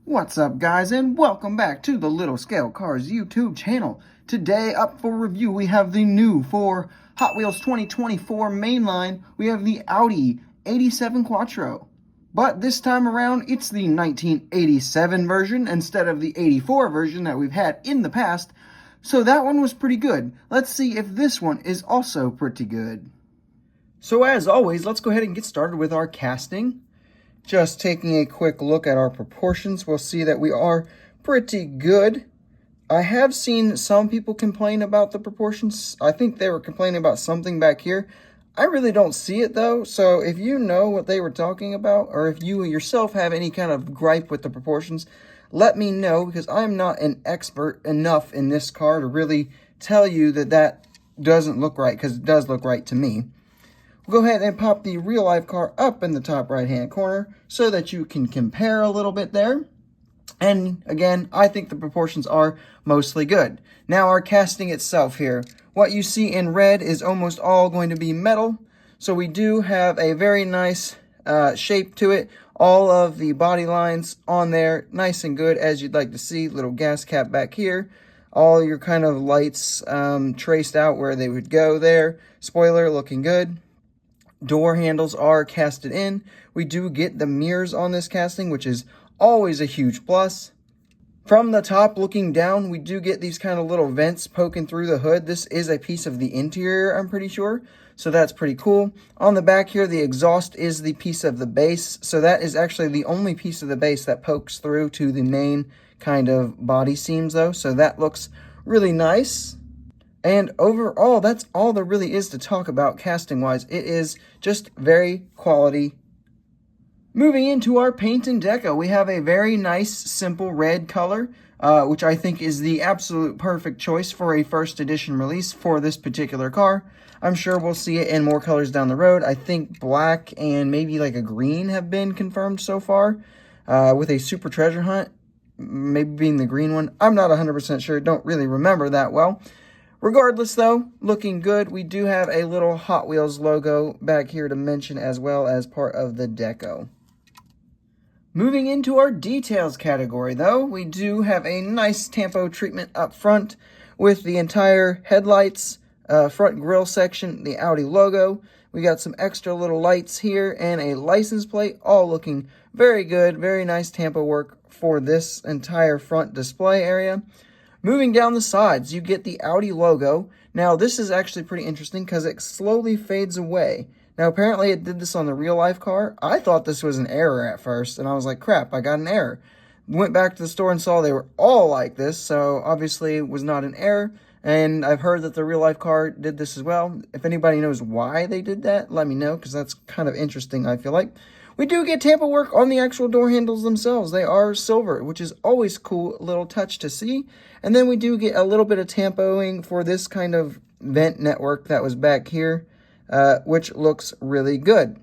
What's up, guys, and welcome back to the Little Scale Cars YouTube channel. Today up for review we have the new for Hot Wheels 2024 mainline. We have the Audi 87 Quattro, but this time around it's the 1987 version instead of the 84 version that we've had in the past. So that one was pretty good. Let's see if this one is also pretty good. So as always, let's go ahead and get started with our casting. Just taking a quick look at our proportions, we'll see that we are pretty good. I have seen some people complain about the proportions. I think they were complaining about something back here. I really don't see it though, so if you know what they were talking about, or if you yourself have any kind of gripe with the proportions, let me know, because I'm not an expert enough in this car to really tell you that that doesn't look right, because it does look right to me. We'll go ahead and pop the real life car up in the top right hand corner so that you can compare a little bit there. And again, I think the proportions are mostly good. Now our casting itself here. What you see in red is almost all going to be metal. So we do have a very nice shape to it. All of the body lines on there, nice and good as you'd like to see. Little gas cap back here. All your kind of lights traced out where they would go there. Spoiler looking good. Door handles are casted in. We do get the mirrors on this casting, which is always a huge plus. From the top looking down, we do get these kind of little vents poking through the hood. This is a piece of the interior, I'm pretty sure. So that's pretty cool. On the back here, the exhaust is the piece of the base. So that is actually the only piece of the base that pokes through to the main kind of body seams though. So that looks really nice. And overall, that's all there really is to talk about casting-wise. It is just very quality. Moving into our paint and deco, we have a very nice, simple red color, which I think is the absolute perfect choice for a first edition release for this particular car. I'm sure we'll see it in more colors down the road. I think black and maybe like a green have been confirmed so far, with a super treasure hunt, maybe being the green one. I'm not 100% sure, don't really remember that well. Regardless though, looking good. We do have a little Hot Wheels logo back here to mention as well as part of the deco. Moving into our details category though, we do have a nice tampo treatment up front with the entire headlights, front grille section, the Audi logo. We got some extra little lights here and a license plate, all looking very good. Very nice tampo work for this entire front display area. Moving down the sides, you get the Audi logo. Now, this is actually pretty interesting because it slowly fades away. Now, apparently it did this on the real-life car. I thought this was an error at first, and I was like, crap, I got an error. Went back to the store and saw they were all like this, so obviously it was not an error. And I've heard that the real-life car did this as well. If anybody knows why they did that, let me know, because that's kind of interesting, I feel like. We do get tampo work on the actual door handles themselves. They are silver, which is always cool little touch to see. And then we do get a little bit of tampoing for this kind of vent network that was back here, which looks really good.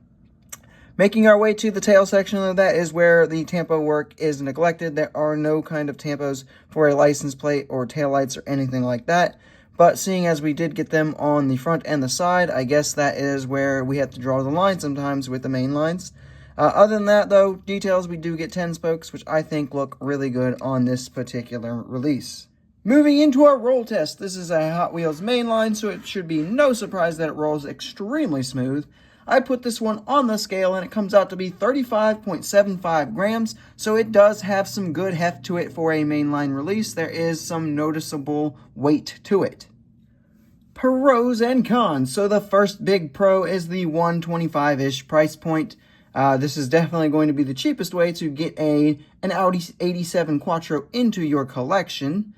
Making our way to the tail section of that is where the tampo work is neglected. There are no kind of tampos for a license plate or taillights or anything like that. But seeing as we did get them on the front and the side, I guess that is where we have to draw the line sometimes with the main lines. Other than that, though, details, we do get 10 spokes, which I think look really good on this particular release. Moving into our roll test, this is a Hot Wheels mainline, so it should be no surprise that it rolls extremely smooth. I put this one on the scale, and it comes out to be 35.75 grams, so it does have some good heft to it for a mainline release. There is some noticeable weight to it. Pros and cons. So the first big pro is the $125-ish price point. This is definitely going to be the cheapest way to get an Audi 87 Quattro into your collection.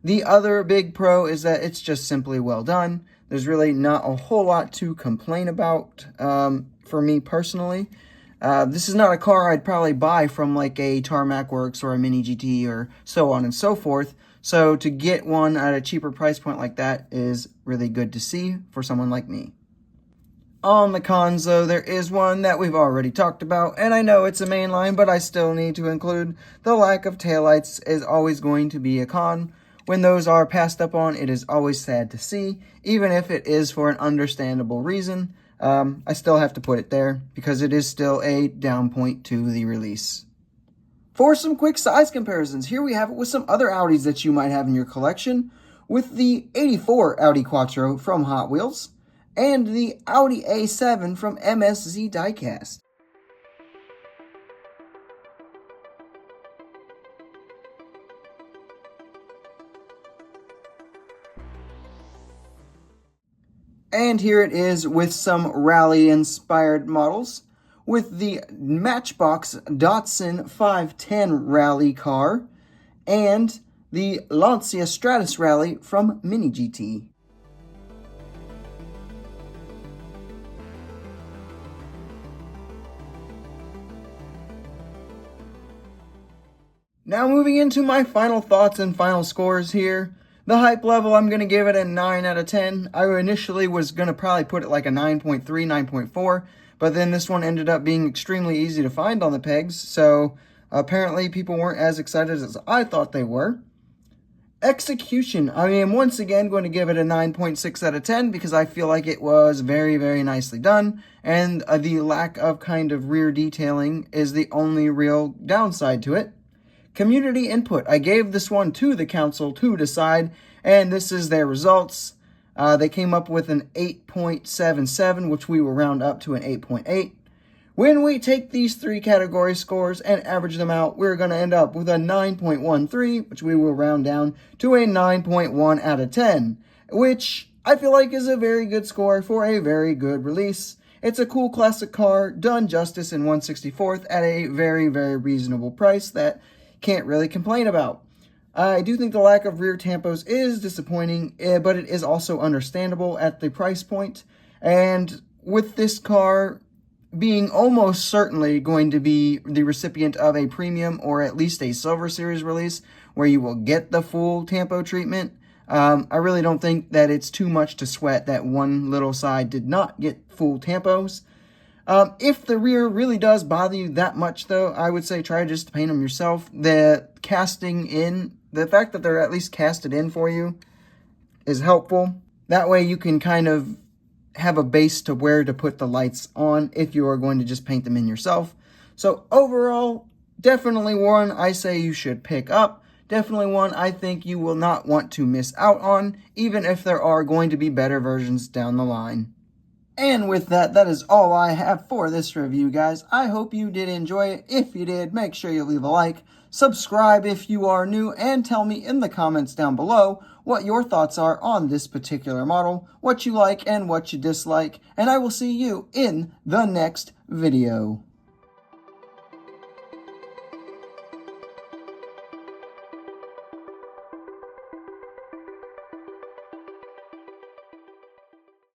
The other big pro is that it's just simply well done. There's really not a whole lot to complain about for me personally. This is not a car I'd probably buy from like a Tarmac Works or a Mini GT or so on and so forth. So to get one at a cheaper price point like that is really good to see for someone like me. On the cons, though, there is one that we've already talked about, and I know it's a mainline, but I still need to include the lack of taillights is always going to be a con. When those are passed up on, it is always sad to see, even if it is for an understandable reason. I still have to put it there because it is still a down point to the release. For some quick size comparisons, here we have it with some other Audis that you might have in your collection, with the 84 Audi Quattro from Hot Wheels, and the Audi A7 from MSZ Diecast. And here it is with some rally-inspired models, with the Matchbox Datsun 510 Rally car, and the Lancia Stratus Rally from Mini GT. Now moving into my final thoughts and final scores here. The hype level, I'm going to give it a 9 out of 10. I initially was going to probably put it like a 9.3, 9.4, but then this one ended up being extremely easy to find on the pegs, so apparently people weren't as excited as I thought they were. Execution, I am once again going to give it a 9.6 out of 10 because I feel like it was very, very nicely done, and the lack of kind of rear detailing is the only real downside to it. Community input, I gave this one to the council to decide, and this is their results. They came up with an 8.77, which we will round up to an 8.8. When we take these three category scores and average them out, we're going to end up with a 9.13, which we will round down to a 9.1 out of 10, which I feel like is a very good score for a very good release. It's a cool classic car, done justice in 1/64th at a very, very reasonable price that can't really complain about. I do think the lack of rear tampos is disappointing, but it is also understandable at the price point. And with this car being almost certainly going to be the recipient of a premium or at least a Silver Series release where you will get the full tampo treatment, I really don't think that it's too much to sweat that one little side did not get full tampos. If the rear really does bother you that much, though, I would say try just to paint them yourself. The casting in, the fact that they're at least casted in for you is helpful. That way you can kind of have a base to where to put the lights on if you are going to just paint them in yourself. So overall, definitely one I say you should pick up. Definitely one I think you will not want to miss out on, even if there are going to be better versions down the line. And with that, that is all I have for this review, guys. I hope you did enjoy it. If you did, make sure you leave a like, subscribe if you are new, and tell me in the comments down below what your thoughts are on this particular model, what you like and what you dislike, and I will see you in the next video.